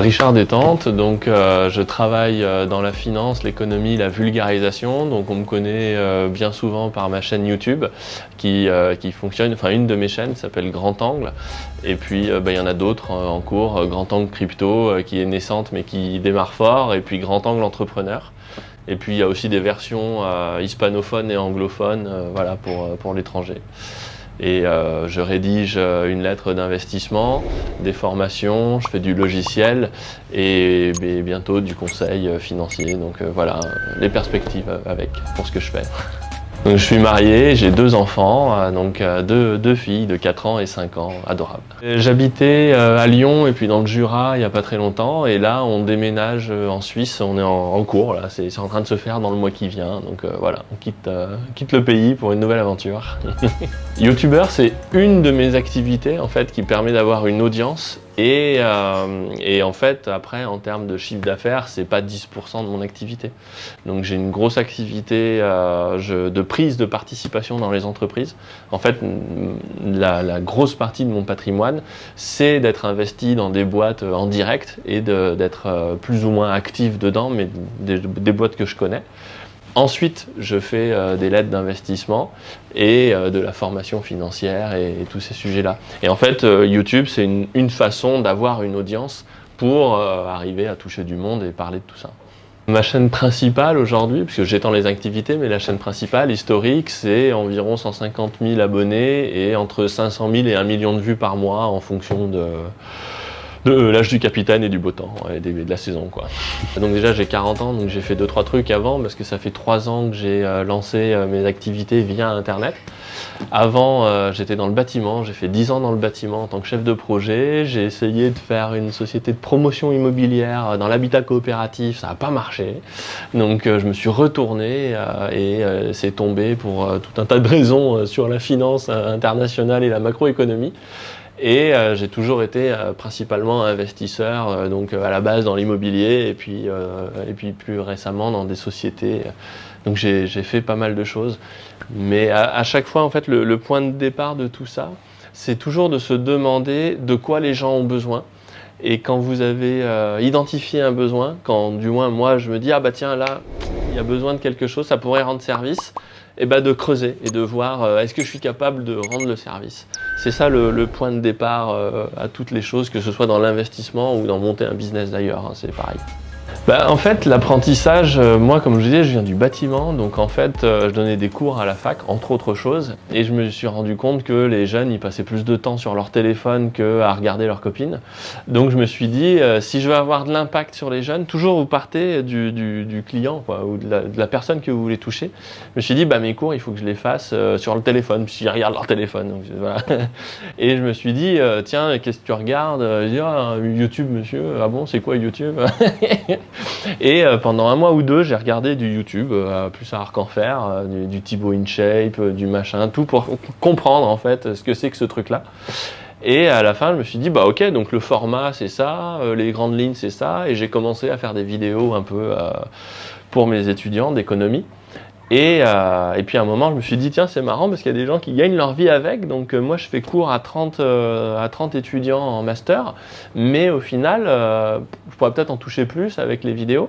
Richard Détente, donc je travaille dans la finance, l'économie, la vulgarisation, donc on me connaît bien souvent par ma chaîne YouTube qui fonctionne, enfin une de mes chaînes s'appelle Grand Angle, et puis il y en a d'autres en cours, Grand Angle Crypto qui est naissante mais qui démarre fort, et puis Grand Angle Entrepreneur. Et puis il y a aussi des versions hispanophones et anglophones voilà, pour l'étranger. Et je rédige une lettre d'investissement, des formations, je fais du logiciel et bientôt du conseil financier. Donc voilà, les perspectives pour ce que je fais. Donc, je suis marié, j'ai 2 enfants, donc deux filles de 4 ans et 5 ans, adorables. J'habitais à Lyon et puis dans le Jura il n'y a pas très longtemps, et là on déménage en Suisse, on est en cours, là, c'est en train de se faire dans le mois qui vient, donc voilà, on quitte le pays pour une nouvelle aventure. YouTubeur, c'est une de mes activités en fait qui permet d'avoir une audience. Et en fait, après, en termes de chiffre d'affaires, c'est pas 10% de mon activité. Donc j'ai une grosse activité de prise de participation dans les entreprises. En fait, la grosse partie de mon patrimoine, c'est d'être investi dans des boîtes en direct et d'être plus ou moins actif dedans, mais des boîtes que je connais. Ensuite, je fais des lettres d'investissement et de la formation financière et tous ces sujets-là. Et en fait, YouTube, c'est une façon d'avoir une audience pour arriver à toucher du monde et parler de tout ça. Ma chaîne principale aujourd'hui, puisque j'étends les activités, mais la chaîne principale, historique, c'est environ 150 000 abonnés et entre 500 000 et 1 million de vues par mois en fonction de l'âge du capitaine et du beau temps, et de la saison quoi. Donc déjà j'ai 40 ans, donc j'ai fait 2-3 trucs avant, parce que ça fait 3 ans que j'ai lancé mes activités via internet. Avant j'étais dans le bâtiment, j'ai fait 10 ans dans le bâtiment en tant que chef de projet, j'ai essayé de faire une société de promotion immobilière dans l'habitat coopératif, ça n'a pas marché. Donc je me suis retourné et c'est tombé pour tout un tas de raisons sur la finance internationale et la macroéconomie. Et j'ai toujours été principalement investisseur, donc à la base dans l'immobilier et puis plus récemment dans des sociétés. Donc j'ai fait pas mal de choses. Mais à chaque fois, en fait, le point de départ de tout ça, c'est toujours de se demander de quoi les gens ont besoin. Et quand vous avez identifié un besoin, quand du moins moi je me dis « Ah bah tiens là, il y a besoin de quelque chose, ça pourrait rendre service », et de creuser et de voir est-ce que je suis capable de rendre le service. C'est ça le point de départ à toutes les choses, que ce soit dans l'investissement ou dans monter un business d'ailleurs, hein, c'est pareil. En fait, l'apprentissage, moi comme je disais, je viens du bâtiment, donc en fait je donnais des cours à la fac, entre autres choses, et je me suis rendu compte que les jeunes, ils passaient plus de temps sur leur téléphone qu'à regarder leurs copines. Donc je me suis dit, si je veux avoir de l'impact sur les jeunes, toujours vous partez du client quoi, ou de la personne que vous voulez toucher. Je me suis dit, mes cours, il faut que je les fasse sur le téléphone, puis ils regardent leur téléphone. Donc, voilà. Et je me suis dit, tiens, qu'est-ce que tu regardes? Je dis, ah, YouTube, monsieur, ah bon, c'est quoi YouTube? Et pendant 1 mois ou 2, j'ai regardé du YouTube, plus savoir qu'en faire, du Thibaut InShape, du machin, tout pour comprendre en fait ce que c'est que ce truc-là. Et à la fin, je me suis dit, ok, donc le format c'est ça, les grandes lignes c'est ça, et j'ai commencé à faire des vidéos un peu pour mes étudiants d'économie. Et puis à un moment, je me suis dit, tiens, c'est marrant parce qu'il y a des gens qui gagnent leur vie avec. Donc moi, je fais cours à 30 étudiants en master. Mais au final, je pourrais peut-être en toucher plus avec les vidéos.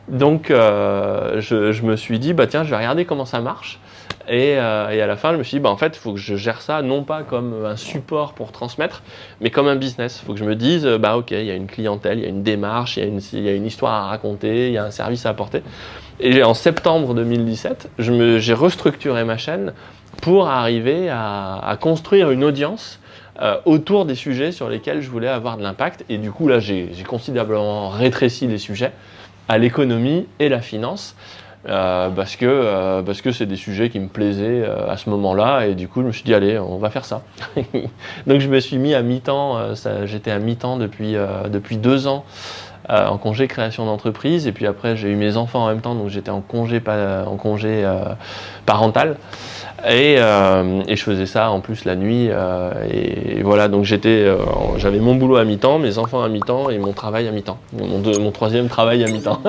Donc je me suis dit, tiens, je vais regarder comment ça marche. Et à la fin, je me suis dit, en fait, il faut que je gère ça non pas comme un support pour transmettre, mais comme un business. Il faut que je me dise, ok, il y a une clientèle, il y a une démarche, il y a une histoire à raconter, il y a un service à apporter. Et en septembre 2017, j'ai restructuré ma chaîne pour arriver à construire une audience autour des sujets sur lesquels je voulais avoir de l'impact. Et du coup, là, j'ai considérablement rétréci les sujets à l'économie et la finance. Parce que c'est des sujets qui me plaisaient à ce moment-là, et du coup je me suis dit allez, on va faire ça. Donc je me suis mis à mi-temps, j'étais à mi-temps depuis 2 ans en congé création d'entreprise, et puis après j'ai eu mes enfants en même temps, donc j'étais en congé parental, et je faisais ça en plus la nuit, et voilà, donc j'avais mon boulot à mi-temps, mes enfants à mi-temps et mon travail à mi-temps, mon 3e travail à mi-temps.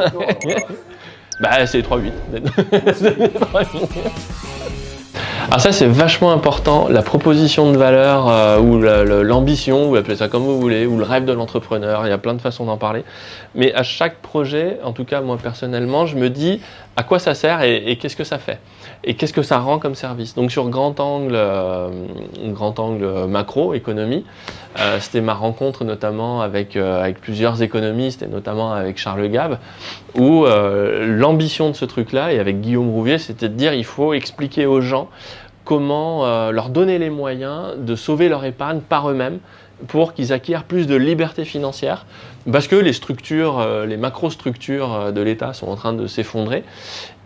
C'est 3-8. Alors ça, c'est vachement important, la proposition de valeur ou l'ambition, vous appelez ça comme vous voulez, ou le rêve de l'entrepreneur, il y a plein de façons d'en parler. Mais à chaque projet, en tout cas moi personnellement, je me dis à quoi ça sert et qu'est-ce que ça fait et qu'est-ce que ça rend comme service. Donc sur grand angle macro, économie, c'était ma rencontre notamment avec plusieurs économistes et notamment avec Charles Gave, où l'ambition de ce truc-là, et avec Guillaume Rouvier, c'était de dire il faut expliquer aux gens comment leur donner les moyens de sauver leur épargne par eux-mêmes pour qu'ils acquièrent plus de liberté financière, parce que les structures, les macro-structures de l'État sont en train de s'effondrer,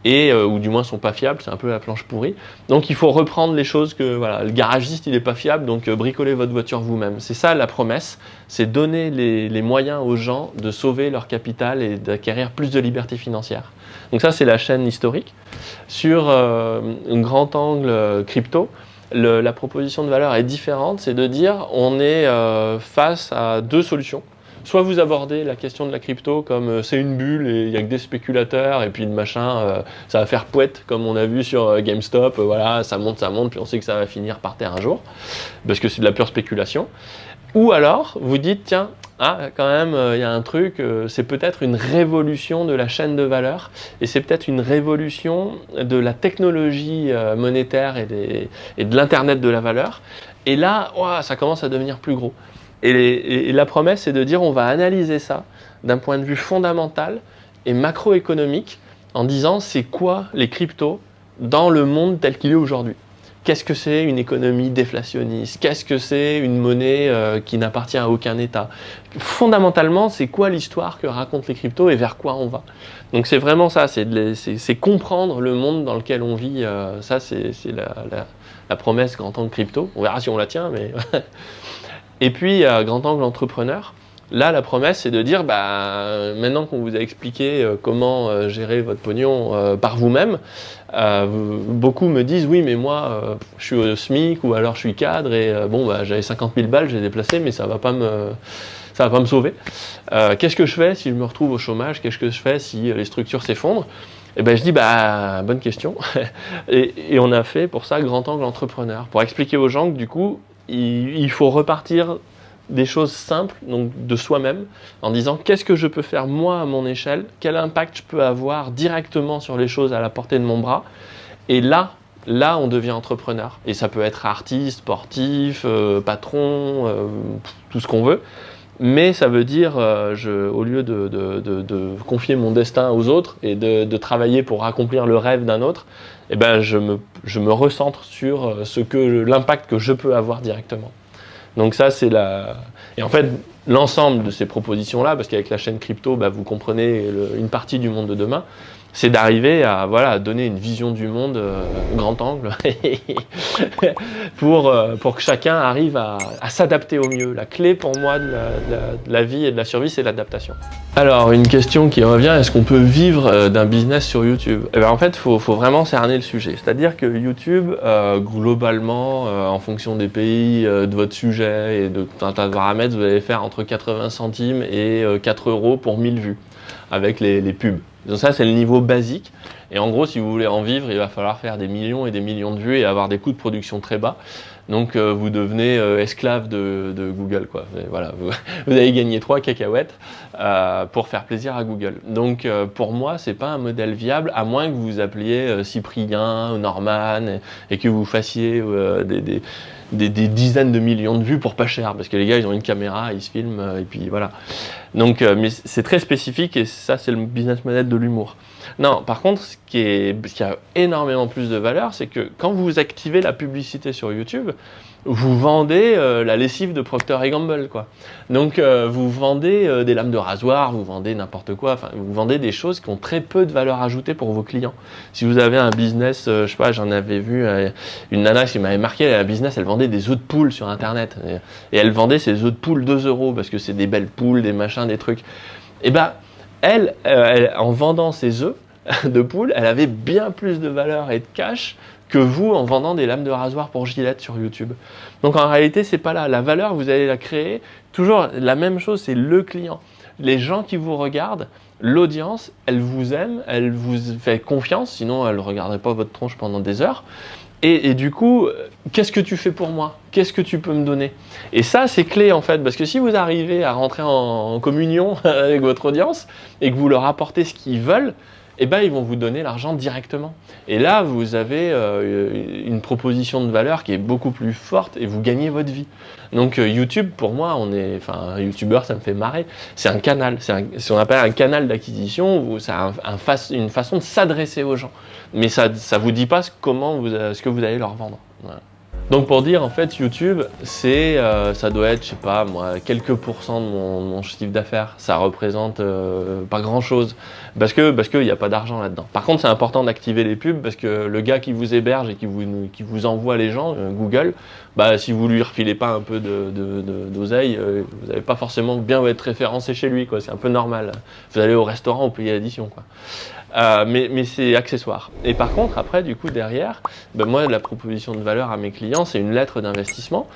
et ou du moins sont pas fiables, c'est un peu la planche pourrie. Donc il faut reprendre les choses que, voilà, le garagiste il est pas fiable, donc bricolez votre voiture vous-même. C'est ça la promesse, c'est donner les moyens aux gens de sauver leur capital et d'acquérir plus de liberté financière. Donc ça c'est la chaîne historique. Sur un grand angle crypto, la proposition de valeur est différente, c'est de dire on est face à deux solutions. Soit vous abordez la question de la crypto comme c'est une bulle et il n'y a que des spéculateurs et puis le machin, ça va faire pouette comme on a vu sur GameStop, voilà, ça monte, puis on sait que ça va finir par terre un jour, parce que c'est de la pure spéculation. Ou alors, vous dites, tiens, quand même, il y a un truc, c'est peut-être une révolution de la chaîne de valeur, et c'est peut-être une révolution de la technologie monétaire et de l'Internet de la valeur. Et là, ça commence à devenir plus gros. Et la promesse, c'est de dire on va analyser ça d'un point de vue fondamental et macroéconomique en disant c'est quoi les cryptos dans le monde tel qu'il est aujourd'hui. Qu'est-ce que c'est une économie déflationniste? Qu'est-ce que c'est une monnaie qui n'appartient à aucun État? Fondamentalement, c'est quoi l'histoire que racontent les cryptos et vers quoi on va? Donc c'est vraiment ça, c'est comprendre le monde dans lequel on vit. Ça, c'est la promesse grand angle crypto. On verra si on la tient, mais... Et puis, grand angle entrepreneur, là, la promesse, c'est de dire, maintenant qu'on vous a expliqué comment gérer votre pognon par vous-même, beaucoup me disent, oui, mais moi, je suis au SMIC ou alors je suis cadre et j'avais 50 000 balles, j'ai déplacé, mais ça va pas me sauver. Qu'est-ce que je fais si je me retrouve au chômage? Qu'est-ce que je fais si les structures s'effondrent? Et je dis, bonne question. et on a fait pour ça grand angle entrepreneur, pour expliquer aux gens que du coup, il faut repartir des choses simples, donc de soi-même, en disant qu'est-ce que je peux faire moi à mon échelle, quel impact je peux avoir directement sur les choses à la portée de mon bras. Et là on devient entrepreneur. Et ça peut être artiste, sportif, patron, tout ce qu'on veut. Mais ça veut dire, au lieu de confier mon destin aux autres et de travailler pour accomplir le rêve d'un autre, je me recentre sur l'impact que je peux avoir directement. Donc ça, c'est Et en fait, l'ensemble de ces propositions-là, parce qu'avec la chaîne crypto, vous comprenez une partie du monde de demain, c'est d'arriver à donner une vision du monde grand angle pour que chacun arrive à s'adapter au mieux. La clé pour moi de la vie et de la survie, c'est l'adaptation. Alors, une question qui revient, est-ce qu'on peut vivre d'un business sur YouTube? En fait, il faut vraiment cerner le sujet. C'est-à-dire que YouTube, globalement, en fonction des pays, de votre sujet et de tout un tas de paramètres, vous allez faire entre 80 centimes et 4 € pour 1000 vues avec les pubs. Donc ça, c'est le niveau basique. Et en gros, si vous voulez en vivre, il va falloir faire des millions et des millions de vues et avoir des coûts de production très bas. Donc vous devenez esclave de Google, quoi. Et voilà, vous allez gagner 3 cacahuètes pour faire plaisir à Google. Donc pour moi, c'est pas un modèle viable, à moins que vous vous appeliez Cyprien ou Norman et que vous fassiez des dizaines de millions de vues pour pas cher, parce que les gars, ils ont une caméra, ils se filment, et puis voilà. Donc, mais c'est très spécifique, et ça, c'est le business model de l'humour. Non, par contre, ce qui a énormément plus de valeur, c'est que quand vous activez la publicité sur YouTube, vous vendez la lessive de Procter & Gamble, quoi. Donc, vous vendez des lames de rasoir, vous vendez n'importe quoi, enfin, vous vendez des choses qui ont très peu de valeur ajoutée pour vos clients. Si vous avez un business, je sais pas, j'en avais vu une nana qui m'avait marqué, elle a un business, elle vendait des œufs de poule sur Internet. Et elle vendait ses œufs de poule 2 € parce que c'est des belles poules, des machins, des trucs. Et elle, en vendant ses œufs de poule, elle avait bien plus de valeur et de cash que vous en vendant des lames de rasoir pour Gillette sur YouTube. Donc en réalité, c'est pas là. La valeur, vous allez la créer. Toujours la même chose, c'est le client. Les gens qui vous regardent, l'audience, elle vous aime, elle vous fait confiance, sinon elle ne regarderait pas votre tronche pendant des heures. Et du coup, qu'est-ce que tu fais pour moi? Qu'est-ce que tu peux me donner? Et ça, c'est clé en fait, parce que si vous arrivez à rentrer en communion avec votre audience et que vous leur apportez ce qu'ils veulent, eh ben, ils vont vous donner l'argent directement. Et là, vous avez une proposition de valeur qui est beaucoup plus forte et vous gagnez votre vie. Donc YouTube, pour moi, enfin, YouTubeur, ça me fait marrer. C'est un canal, c'est ce qu'on appelle un canal d'acquisition, c'est une façon de s'adresser aux gens. Mais ça ne vous dit pas ce que vous allez leur vendre. Voilà. Donc pour dire, en fait, YouTube, ça doit être, je sais pas moi, quelques pourcents de mon chiffre d'affaires. Ça représente pas grand-chose, parce qu'il n'y a pas d'argent là-dedans. Par contre, c'est important d'activer les pubs, parce que le gars qui vous héberge et qui vous envoie les gens, Google, bah, si vous lui refilez pas un peu d'oseille, vous n'allez pas forcément bien être référencé chez lui, quoi. C'est un peu normal. Vous allez au restaurant, vous payez l'addition, quoi. Mais c'est accessoire. Et par contre, après, du coup, derrière, ben moi, la proposition de valeur à mes clients, c'est une lettre d'investissement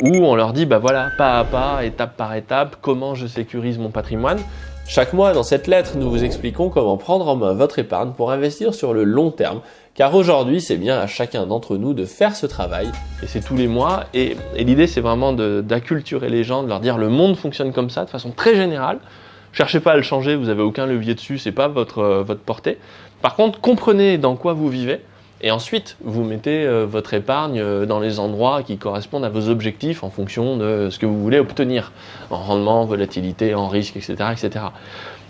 où on leur dit, bah voilà, pas à pas, étape par étape, comment je sécurise mon patrimoine. Chaque mois, dans cette lettre, nous vous expliquons comment prendre en main votre épargne pour investir sur le long terme, car aujourd'hui, c'est bien à chacun d'entre nous de faire ce travail. Et c'est tous les mois, et l'idée, c'est vraiment d'acculturer les gens, de leur dire, le monde fonctionne comme ça, de façon très générale. Cherchez pas à le changer, vous n'avez aucun levier dessus, c'est pas votre portée. Par contre, comprenez dans quoi vous vivez, et ensuite, vous mettez votre épargne dans les endroits qui correspondent à vos objectifs en fonction de ce que vous voulez obtenir, en rendement, volatilité, en risque, etc. etc.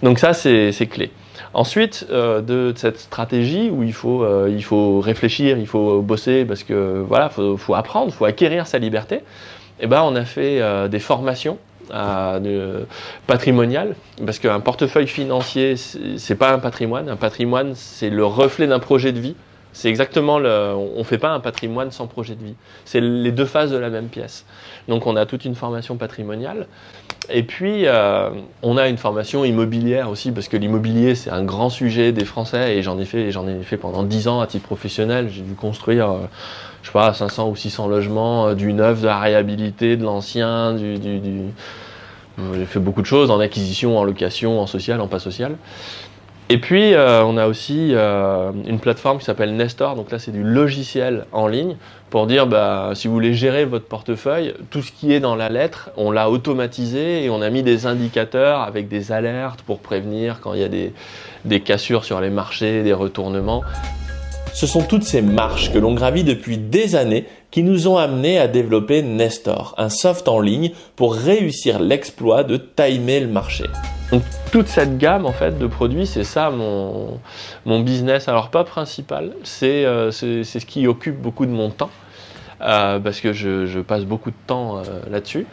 Donc ça, c'est clé. Ensuite, de cette stratégie où il faut réfléchir, il faut bosser, parce que voilà, faut apprendre, il faut acquérir sa liberté, et ben, on a fait des formations patrimonial, parce qu'un portefeuille financier, c'est pas un patrimoine. Un patrimoine, c'est le reflet d'un projet de vie. C'est exactement on fait pas un patrimoine sans projet de vie. C'est les deux faces de la même pièce. Donc on a toute une formation patrimoniale. Et puis on a une formation immobilière aussi, parce que l'immobilier, c'est un grand sujet des Français, et j'en ai fait pendant 10 ans à titre professionnel. J'ai dû construire je sais pas, 500 ou 600 logements, du neuf, de la réhabilité, de l'ancien, j'ai fait beaucoup de choses, en acquisition, en location, en social, en pas social. Et puis, on a aussi une plateforme qui s'appelle Nestor, donc là c'est du logiciel en ligne, pour dire, bah, si vous voulez gérer votre portefeuille, tout ce qui est dans la lettre, on l'a automatisé et on a mis des indicateurs avec des alertes pour prévenir quand il y a des cassures sur les marchés, des retournements. Ce sont toutes ces marches que l'on gravit depuis des années qui nous ont amenés à développer Nestor, un soft en ligne pour réussir l'exploit de timer le marché. Donc toute cette gamme en fait de produits, c'est ça mon business. Alors pas principal, c'est ce qui occupe beaucoup de mon temps, parce que je passe beaucoup de temps là-dessus.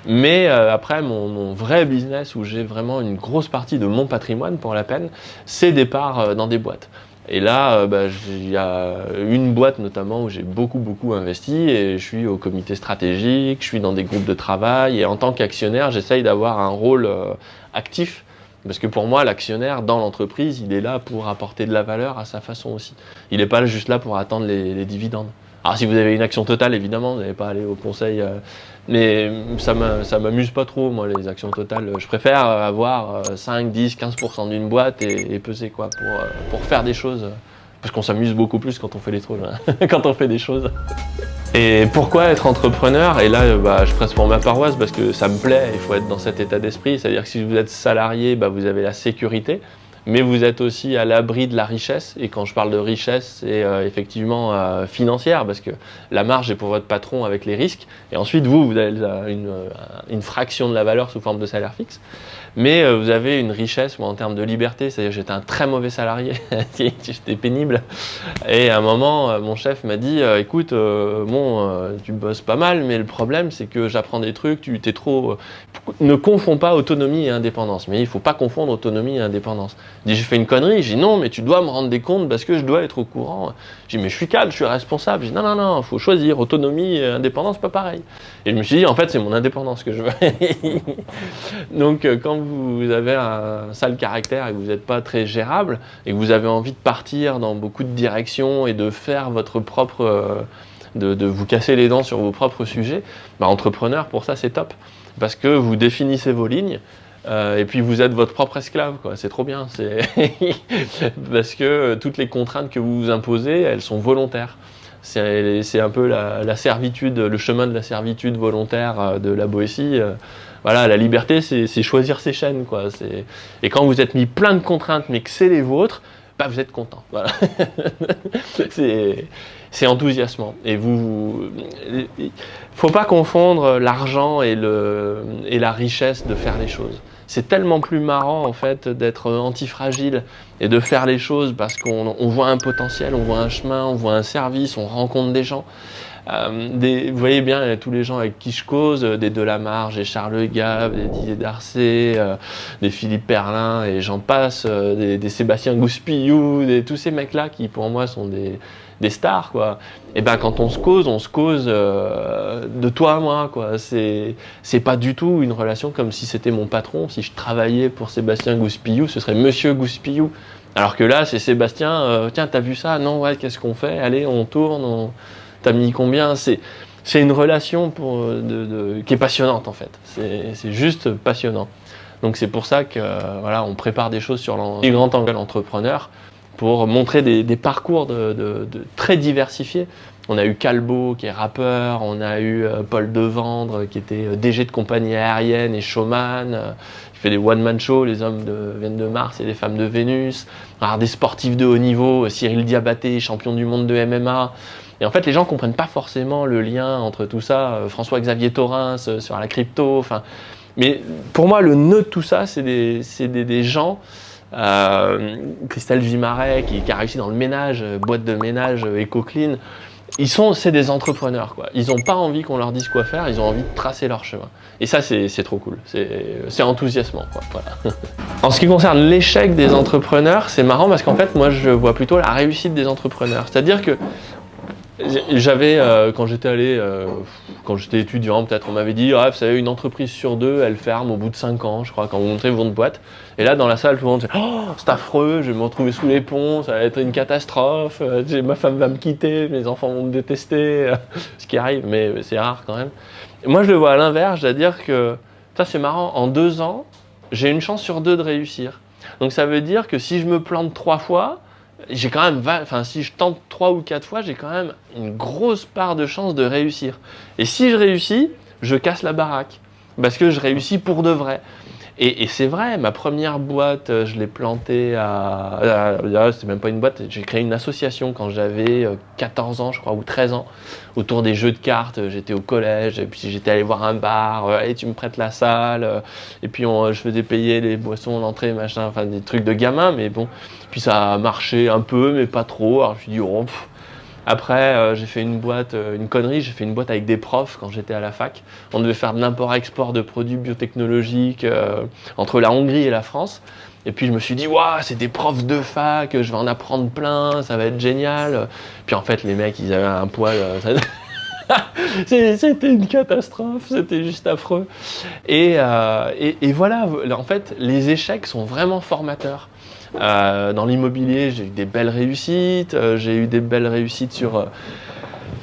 Mais après, mon vrai business où j'ai vraiment une grosse partie de mon patrimoine pour la peine, c'est des parts dans des boîtes. Et là, il y a une boîte notamment où j'ai beaucoup investi, et je suis au comité stratégique, je suis dans des groupes de travail, et en tant qu'actionnaire, j'essaye d'avoir un rôle actif, parce que pour moi, l'actionnaire dans l'entreprise, il est là pour apporter de la valeur à sa façon aussi. Il n'est pas juste là pour attendre les dividendes. Alors si vous avez une action totale, évidemment, vous n'allez pas aller au conseil, mais ça m'amuse pas trop, moi, les actions totales. Je préfère avoir 5, 10, 15% d'une boîte et peser, quoi, pour faire des choses. Parce qu'on s'amuse beaucoup plus quand on fait des trucs, quand on fait des choses. Et pourquoi être entrepreneur? Et là, je presse pour ma paroisse parce que ça me plaît, il faut être dans cet état d'esprit. C'est-à-dire que si vous êtes salarié, vous avez la sécurité, mais vous êtes aussi à l'abri de la richesse. Et quand je parle de richesse, c'est effectivement financière, parce que la marge est pour votre patron avec les risques. Et ensuite, vous avez une fraction de la valeur sous forme de salaire fixe. Mais vous avez une richesse en termes de liberté, c'est-à-dire que j'étais un très mauvais salarié, j'étais pénible. Et à un moment, mon chef m'a dit écoute, tu bosses pas mal, mais le problème c'est que j'apprends des trucs, t'es trop. Ne confonds pas autonomie et indépendance. Mais il ne faut pas confondre autonomie et indépendance. Il dit j'ai fait une connerie, j'ai dit non, mais tu dois me rendre des comptes parce que je dois être au courant. J'ai dit mais je suis cadre, je suis responsable. J'ai dit non, il faut choisir, autonomie et indépendance, pas pareil. Et je me suis dit en fait c'est mon indépendance que je veux. Donc quand vous avez un sale caractère et que vous n'êtes pas très gérable et que vous avez envie de partir dans beaucoup de directions et de faire votre propre, de vous casser les dents sur vos propres sujets, entrepreneur pour ça c'est top, parce que vous définissez vos lignes. Et puis vous êtes votre propre esclave, quoi. C'est trop bien. Parce que toutes les contraintes que vous vous imposez, elles sont volontaires. C'est un peu la servitude, le chemin de la servitude volontaire de la Boétie. Voilà, la liberté, c'est choisir ses chaînes, quoi. Et quand vous êtes mis plein de contraintes, mais que c'est les vôtres, bah vous êtes content. Voilà. C'est enthousiasmant. Et faut pas confondre l'argent et la richesse de faire les choses. C'est tellement plus marrant en fait d'être antifragile et de faire les choses parce qu'on voit un potentiel, on voit un chemin, on voit un service, on rencontre des gens. Vous voyez bien tous les gens avec qui je cause, des Delamarche, des Charles Gave, des Didier Darcet, des Philippe Perlin et j'en passe, des Sébastien Gouspillou, tous ces mecs-là qui pour moi sont des stars, quoi. Et ben quand on se cause de toi à moi, quoi. C'est pas du tout une relation comme si c'était mon patron. Si je travaillais pour Sébastien Gouspillou, ce serait Monsieur Gouspillou. Alors que là, c'est Sébastien, tiens, t'as vu ça? Non, ouais, qu'est-ce qu'on fait? Allez, on tourne, t'as mis combien? C'est une relation qui est passionnante, en fait. C'est juste passionnant. Donc c'est pour ça que voilà, on prépare des choses sur le grand angle entrepreneur pour montrer des parcours très diversifiés. On a eu Calbo qui est rappeur, on a eu Paul Devendre qui était DG de compagnie aérienne et showman, qui fait des one-man shows, les hommes viennent de Mars et les femmes de Vénus. Alors des sportifs de haut niveau, Cyril Diabaté, champion du monde de MMA. Et en fait, les gens ne comprennent pas forcément le lien entre tout ça. François-Xavier Torrens sur la crypto. Mais pour moi, le nœud de tout ça, c'est des gens. Christelle Gimaret qui a réussi dans le ménage, boîte de ménage EcoClean. C'est des entrepreneurs, quoi. Ils n'ont pas envie qu'on leur dise quoi faire, ils ont envie de tracer leur chemin. Et ça, c'est trop cool. C'est enthousiasmant, quoi. Voilà. En ce qui concerne l'échec des entrepreneurs, c'est marrant parce qu'en fait, moi, je vois plutôt la réussite des entrepreneurs. C'est-à-dire que j'avais, quand j'étais étudiant, peut-être, on m'avait dit, ah, vous savez, une entreprise sur deux, elle ferme au bout de 5 ans, je crois, quand vous montrez votre boîte. Et là, dans la salle, tout le monde dit, oh, c'est affreux, je vais me retrouver sous les ponts, ça va être une catastrophe, ma femme va me quitter, mes enfants vont me détester, ce qui arrive, mais c'est rare quand même. Et moi, je le vois à l'inverse, c'est-à-dire que, ça c'est marrant, en 2 ans, j'ai une chance sur 2 de réussir. Donc ça veut dire que si je me plante 3 fois, j'ai quand même, si je tente 3 ou 4 fois, j'ai quand même une grosse part de chance de réussir. Et si je réussis, je casse la baraque. Parce que je réussis pour de vrai. Et c'est vrai, ma première boîte, je l'ai plantée c'était même pas une boîte, j'ai créé une association quand j'avais 14 ans, je crois, ou 13 ans, autour des jeux de cartes. J'étais au collège, et puis j'étais allé voir un bar, hey, tu me prêtes la salle, et puis je faisais payer les boissons, l'entrée, machin, enfin des trucs de gamin, mais bon. Puis ça a marché un peu, mais pas trop, alors je me suis dit, oh, pff. Après, j'ai fait une connerie, j'ai fait une boîte avec des profs quand j'étais à la fac. On devait faire de l'import-export de produits biotechnologiques entre la Hongrie et la France. Et puis je me suis dit, waouh, c'est des profs de fac, je vais en apprendre plein, ça va être génial. Puis en fait, les mecs, ils avaient un poil. C'était une catastrophe, c'était juste affreux. Et voilà, en fait, les échecs sont vraiment formateurs. Dans l'immobilier, j'ai eu des belles réussites,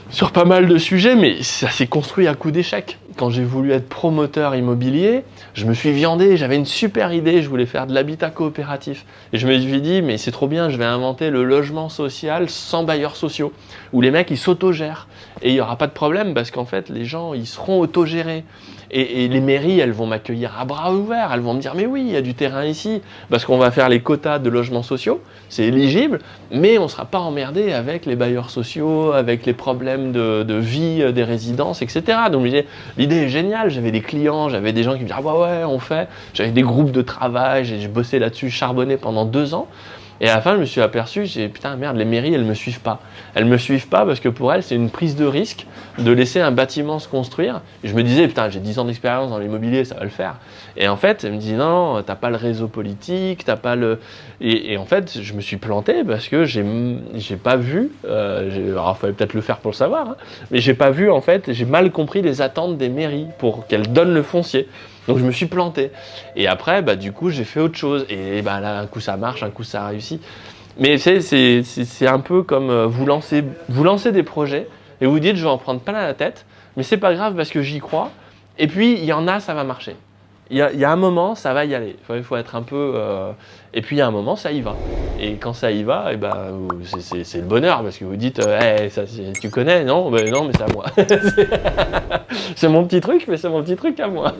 sur pas mal de sujets, mais ça s'est construit à coup d'échecs. Quand j'ai voulu être promoteur immobilier, je me suis viandé, j'avais une super idée, je voulais faire de l'habitat coopératif. Et je me suis dit, mais c'est trop bien, je vais inventer le logement social sans bailleurs sociaux, où les mecs, ils s'autogèrent. Et il n'y aura pas de problème, parce qu'en fait, les gens, ils seront autogérés. Et les mairies, elles vont m'accueillir à bras ouverts, elles vont me dire, mais oui, il y a du terrain ici, parce qu'on va faire les quotas de logements sociaux, c'est éligible, mais on ne sera pas emmerdé avec les bailleurs sociaux, avec les problèmes de vie des résidences, etc. Donc l'idée est géniale, j'avais des clients, j'avais des gens qui me disaient, ah ouais, on fait, j'avais des groupes de travail, j'ai bossé là-dessus, charbonné pendant 2 ans. Et à la fin, je me suis aperçu, j'ai dit, putain, merde, les mairies, elles me suivent pas. Elles me suivent pas parce que pour elles, c'est une prise de risque de laisser un bâtiment se construire. Et je me disais, putain, j'ai 10 ans d'expérience dans l'immobilier, ça va le faire. Et en fait, elles me disaient, non, t'as pas le réseau politique, t'as pas le... Et en fait, je me suis planté parce que j'ai pas vu, alors il fallait peut-être le faire pour le savoir, hein, mais j'ai pas vu, en fait, j'ai mal compris les attentes des mairies pour qu'elles donnent le foncier. Donc je me suis planté. Et après, du coup, j'ai fait autre chose. Et là, un coup ça marche, un coup ça réussit. Mais c'est un peu comme vous lancez des projets et vous dites, je vais en prendre plein la tête, mais c'est pas grave parce que j'y crois. Et puis, il y en a, ça va marcher. il y a un moment, ça va y aller. Il faut être un peu... Et puis il y a un moment, ça y va. Et quand ça y va, c'est le bonheur, parce que vous dites, ça, tu connais? Non, non, mais c'est à moi. C'est mon petit truc, mais c'est mon petit truc à moi.